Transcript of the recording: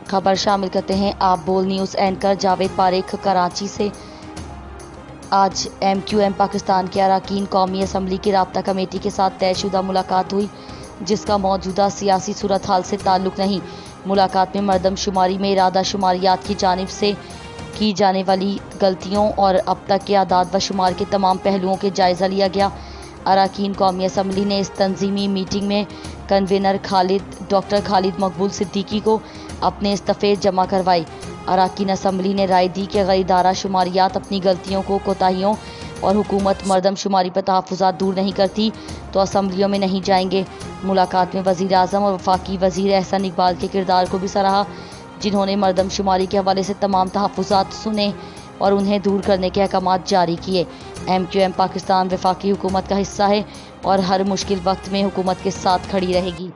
खबर शामिल करते हैं आप बोल न्यूज़ एंकर जावेद पारेख कराची से। आज MQM पाकिस्तान के अरकान कौमी असम्बली की राब्ता कमेटी के साथ तयशुदा मुलाकात हुई, जिसका मौजूदा सियासी सूरत हाल से ताल्लुक़ नहीं। मुलाकात में मरदमशुमारी में इरादा शुमारियात की जानिब से की जाने वाली गलतियों और अब तक के आदाद व शुमार के तमाम पहलुओं के जायज़ा लिया गया। अरकान कौमी असम्बली ने इस तंजीमी मीटिंग में कन्वीनर डॉक्टर खालिद मकबूल सिद्दीकी को अपने इस्तीफ़े जमा करवाए। अरकान असम्बली ने राय दी कि अगर इदारा शुमारियात अपनी गलतियों को कोताहियों और हुकूमत मरदमशुमारी पर तहफ़्फ़ुज़ात दूर नहीं करती तो असम्बलियों में नहीं जाएंगे। मुलाकात में वज़ीर आज़म और वफाकी वज़ीर एहसन इकबाल के किरदार को भी सराहा, जिन्होंने मरदमशुमारी के हवाले से तमाम तहफ़्फ़ुज़ात सुने और उन्हें दूर करने के अहकाम जारी किए। MQM पाकिस्तान वफाकी हुकूमत का हिस्सा है और हर मुश्किल वक्त में हुकूमत के साथ खड़ी रहेगी।